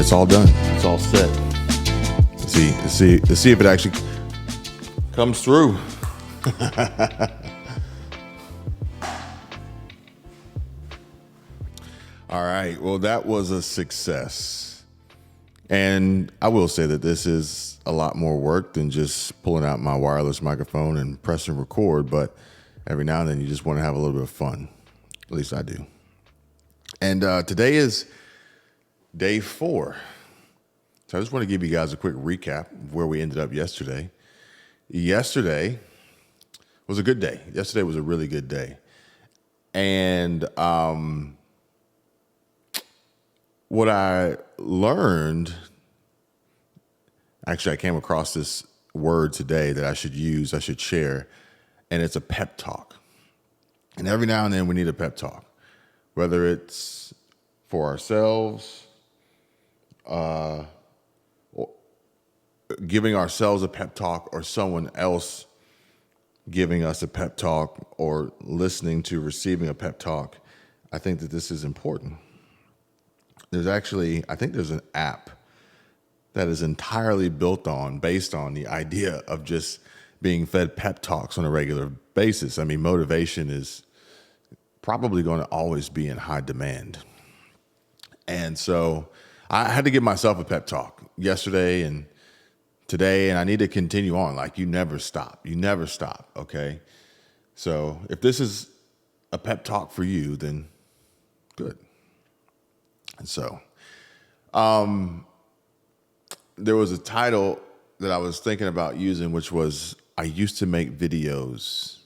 it's all done. It's all set. Let's see if it actually comes through. All right. Well, that was a success. And I will say that this is a lot more work than just pulling out my wireless microphone and pressing record. But every now and then you just want to have a little bit of fun. At least I do. And today is day 4. So I just want to give you guys a quick recap of where we ended up yesterday. Yesterday was a good day. Yesterday was a really good day. And what I learned, actually, I came across this word today that I should share, and it's a pep talk. And every now and then we need a pep talk, whether it's for ourselves, or giving ourselves a pep talk, or someone else giving us a pep talk, or listening to receiving a pep talk. I think that this is important. I think there's an app that is entirely based on the idea of just being fed pep talks on a regular basis. I mean, motivation is probably going to always be in high demand. And so I had to give myself a pep talk yesterday and today, and I need to continue on. Like, you never stop. You never stop, okay? So if this is a pep talk for you, then good. And so there was a title that I was thinking about using, which was, I used to make videos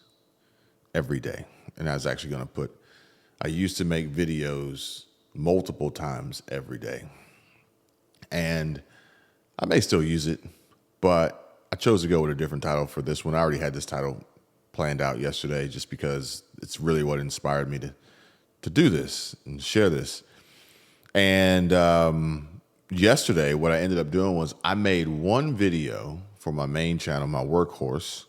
every day. And I was actually going to put, I used to make videos multiple times every day. And I may still use it, but I chose to go with a different title for this one. I already had this title planned out yesterday just because it's really what inspired me to do this and share this. And yesterday, what I ended up doing was I made one video for my main channel, my workhorse,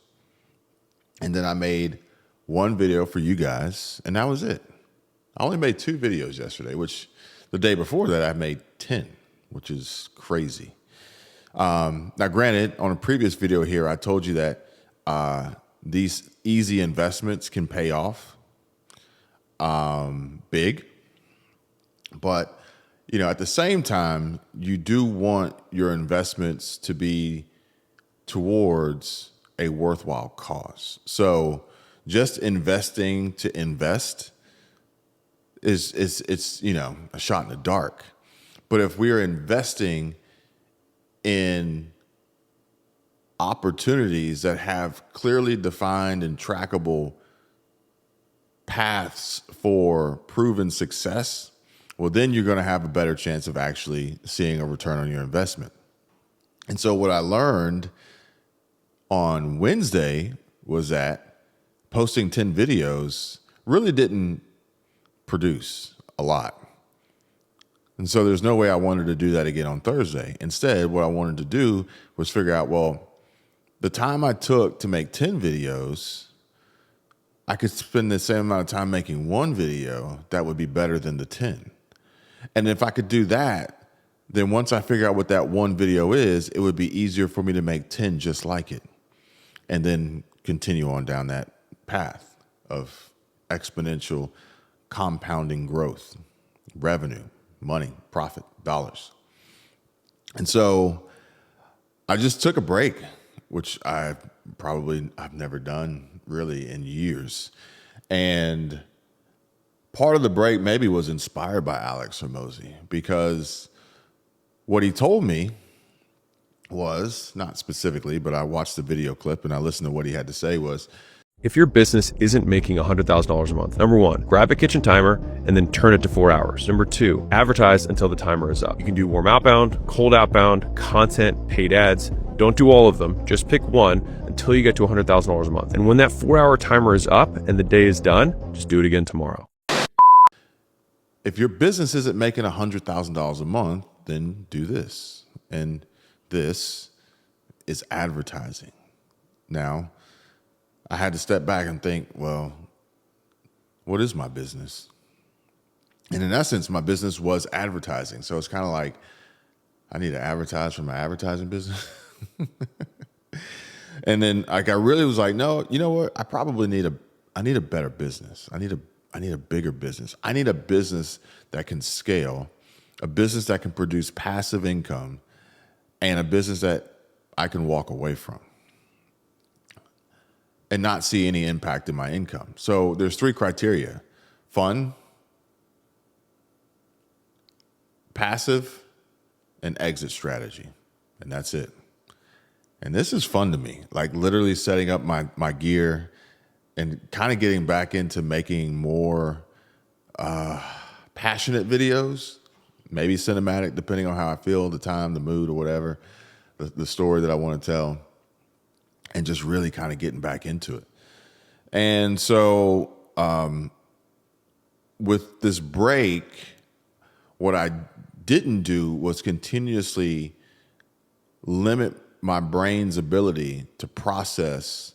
and then I made one video for you guys, and that was it. I only made 2 videos yesterday, which the day before that I made 10, which is crazy. Now, granted, on a previous video here, I told you that these easy investments can pay off big, but at the same time, you do want your investments to be towards a worthwhile cause. So just investing to invest is a shot in the dark. But if we are investing in opportunities that have clearly defined and trackable paths for proven success, well, then you're going to have a better chance of actually seeing a return on your investment. And so what I learned on Wednesday was that posting 10 videos really didn't produce a lot. And so there's no way I wanted to do that again on Thursday. Instead, what I wanted to do was figure out, well, the time I took to make 10 videos, I could spend the same amount of time making one video that would be better than the 10. And if I could do that, then once I figure out what that one video is, it would be easier for me to make 10 just like it, and then continue on down that path of exponential compounding growth, revenue, money, profit, dollars. And so I just took a break, which I've never done really in years. And part of the break maybe was inspired by Alex Hormozi, because what he told me was, not specifically, but I watched the video clip and I listened to what he had to say, was, if your business isn't making $100,000 a month, number 1, grab a kitchen timer and then turn it to 4 hours. Number 2, advertise until the timer is up. You can do warm outbound, cold outbound, content, paid ads. Don't do all of them. Just pick one until you get to $100,000 a month. And when that 4-hour timer is up and the day is done, just do it again tomorrow. If your business isn't making $100,000 a month, then do this. And this is advertising. Now, I had to step back and think, well, what is my business? And in essence, my business was advertising. So it's kind of like, I need to advertise for my advertising business. And then like I really was like, no, you know what? I need a better business. I need a bigger business. I need a business that can scale, a business that can produce passive income, and a business that I can walk away from and not see any impact in my income. So there's 3 criteria: fun, passive, and exit strategy. And that's it. And this is fun to me, like literally setting up my gear and kind of getting back into making more passionate videos, maybe cinematic, depending on how I feel, the time, the mood, or whatever, the story that I want to tell, and just really kind of getting back into it. And so with this break, what I didn't do was continuously limit my brain's ability to process,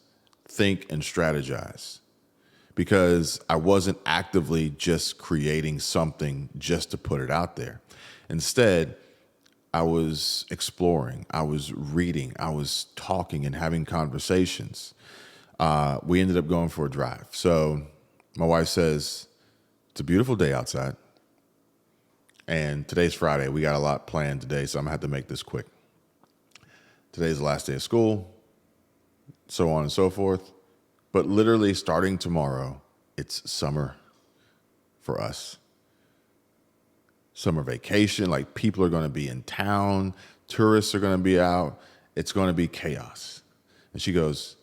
think, and strategize, because I wasn't actively just creating something just to put it out there. Instead, I was exploring, I was reading, I was talking and having conversations. We ended up going for a drive. So my wife says, it's a beautiful day outside. And today's Friday. We got a lot planned today, so I'm going to have to make this quick. Today's the last day of school, so on and so forth. But literally starting tomorrow, it's summer for us. Summer vacation, like people are going to be in town, tourists are going to be out. It's going to be chaos. And she goes,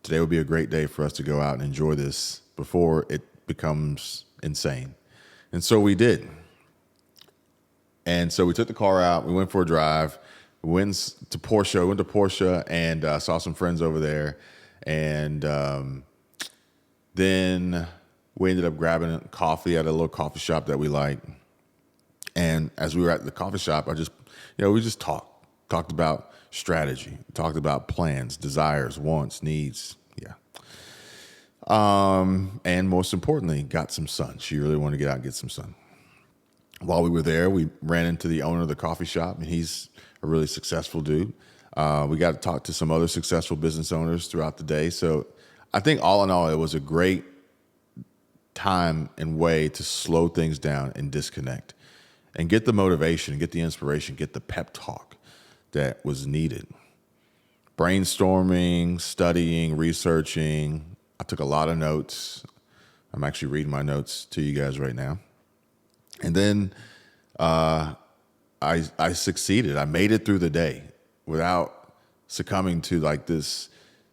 today would be a great day for us to go out and enjoy this before it becomes insane. And so we did. And so we took the car out, we went for a drive. We went to Porsche and saw some friends over there. And then we ended up grabbing coffee at a little coffee shop that we like. And as we were at the coffee shop, we just talked about strategy, talked about plans, desires, wants, needs. Yeah. And most importantly, got some sun. She really wanted to get out and get some sun. While we were there, we ran into the owner of the coffee shop, and he's a really successful dude. We got to talk to some other successful business owners throughout the day. So I think all in all, it was a great time and way to slow things down and disconnect and get the motivation, get the inspiration, get the pep talk that was needed. Brainstorming, studying, researching. I took a lot of notes. I'm actually reading my notes to you guys right now. And then I succeeded. I made it through the day without succumbing to like this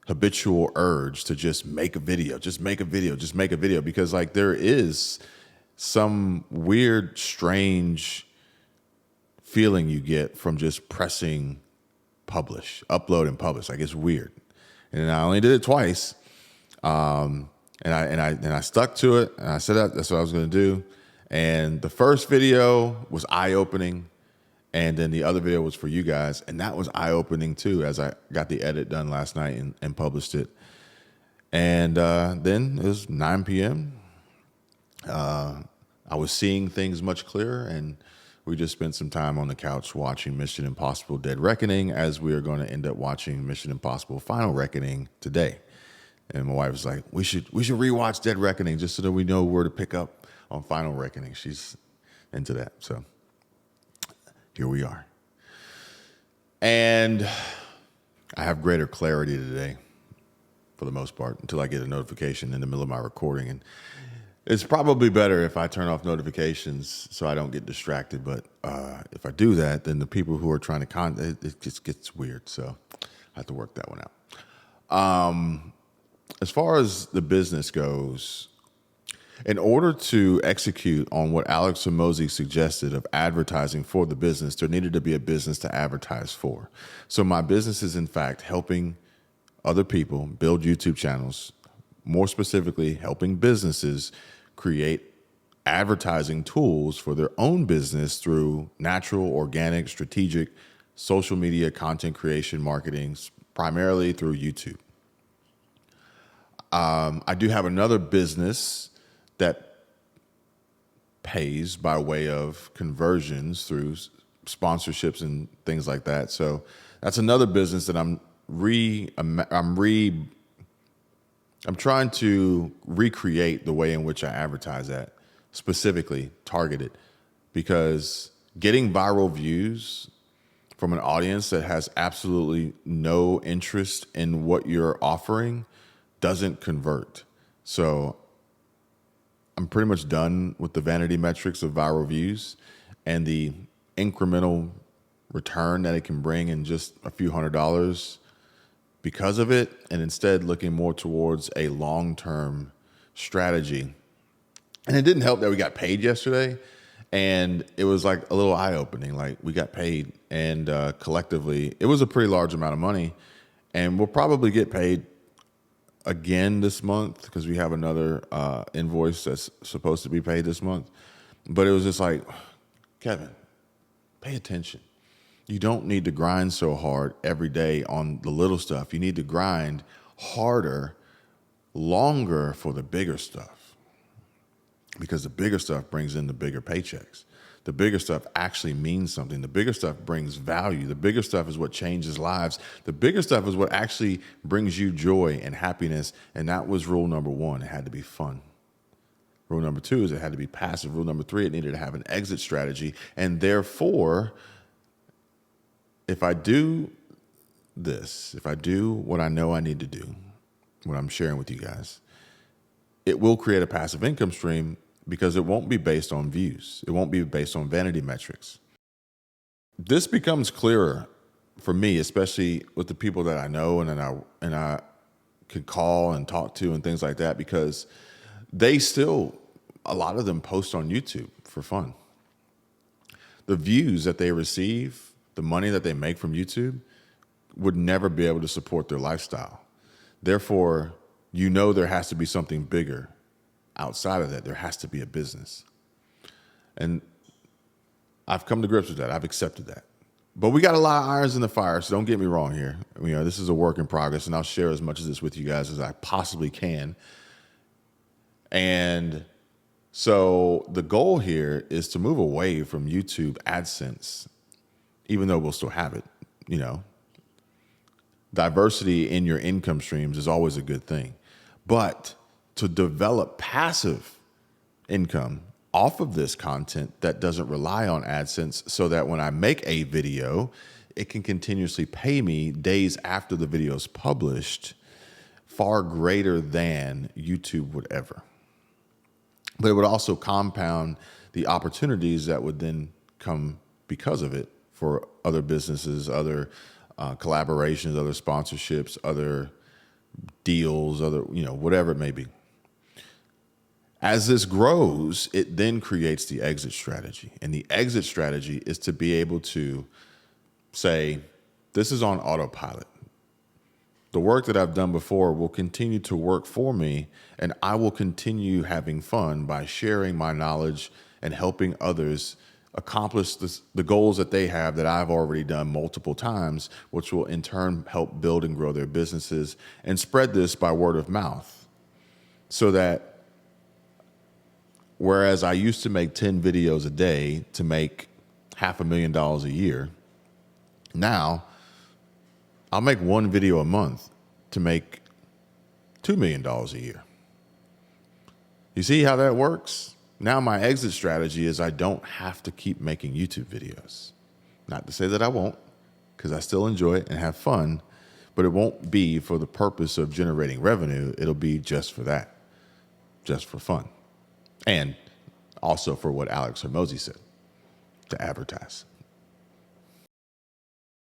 habitual urge to just make a video, because like there is some weird, strange feeling you get from just pressing publish, upload and publish. Like it's weird. And I only did it twice. And I stuck to it, and I said that's what I was going to do. And the first video was eye-opening, and then the other video was for you guys, and that was eye-opening too, as I got the edit done last night and published it. And then it was 9 p.m. I was seeing things much clearer, and we just spent some time on the couch watching Mission Impossible Dead Reckoning, as we are going to end up watching Mission Impossible Final Reckoning today. And my wife was like, we should rewatch Dead Reckoning just so that we know where to pick up on Final Reckoning. She's into that. So here we are. And I have greater clarity today, for the most part, until I get a notification in the middle of my recording. And it's probably better if I turn off notifications so I don't get distracted. But if I do that, then the people who are trying to it just gets weird. So I have to work that one out. As far as the business goes, in order to execute on what Alex Hormozi suggested of advertising for the business, there needed to be a business to advertise for. So my business is, in fact, helping other people build YouTube channels, more specifically, helping businesses create advertising tools for their own business through natural, organic, strategic, social media content creation, marketing, primarily through YouTube. I do have another business that pays by way of conversions through sponsorships and things like that. So that's another business that I'm trying to recreate the way in which I advertise at, specifically targeted, because getting viral views from an audience that has absolutely no interest in what you're offering doesn't convert. So I'm pretty much done with the vanity metrics of viral views and the incremental return that it can bring in just a few $100s because of it, and instead looking more towards a long-term strategy. And it didn't help that we got paid yesterday, and it was like a little eye-opening. Like, we got paid, and collectively, it was a pretty large amount of money, and we'll probably get paid again this month because we have another invoice that's supposed to be paid this month. But it was just like, Kevin, pay attention. You don't need to grind so hard every day on the little stuff. You need to grind harder, longer for the bigger stuff, because the bigger stuff brings in the bigger paychecks. The bigger stuff actually means something. The bigger stuff brings value. The bigger stuff is what changes lives. The bigger stuff is what actually brings you joy and happiness. And that was rule number one. It had to be fun. Rule number two is it had to be passive. Rule number three, it needed to have an exit strategy. And therefore, if I do this, if I do what I know I need to do, what I'm sharing with you guys, it will create a passive income stream because it won't be based on views. It won't be based on vanity metrics. This becomes clearer for me, especially with the people that I know and I can call and talk to and things like that, because they still, a lot of them post on YouTube for fun. The views that they receive, the money that they make from YouTube, would never be able to support their lifestyle. Therefore, there has to be something bigger outside of that. There has to be a business. And I've come to grips with that. I've accepted that. But we got a lot of irons in the fire, so don't get me wrong here. This is a work in progress, and I'll share as much of this with you guys as I possibly can. And so the goal here is to move away from YouTube AdSense, even though we'll still have it. Diversity in your income streams is always a good thing. But to develop passive income off of this content that doesn't rely on AdSense, so that when I make a video, it can continuously pay me days after the video is published, far greater than YouTube would ever. But it would also compound the opportunities that would then come because of it for other businesses, other collaborations, other sponsorships, other deals, other, whatever it may be. As this grows, it then creates the exit strategy. And the exit strategy is to be able to say, this is on autopilot. The work that I've done before will continue to work for me, and I will continue having fun by sharing my knowledge and helping others accomplish the goals that they have that I've already done multiple times, which will in turn help build and grow their businesses and spread this by word of mouth. So that whereas I used to make 10 videos a day to make $500,000 a year, now I'll make one video a month to make $2 million a year. You see how that works? Now my exit strategy is I don't have to keep making YouTube videos. Not to say that I won't, because I still enjoy it and have fun, but it won't be for the purpose of generating revenue. It'll be just for that, just for fun. And also for what Alex Hormozi said, to advertise.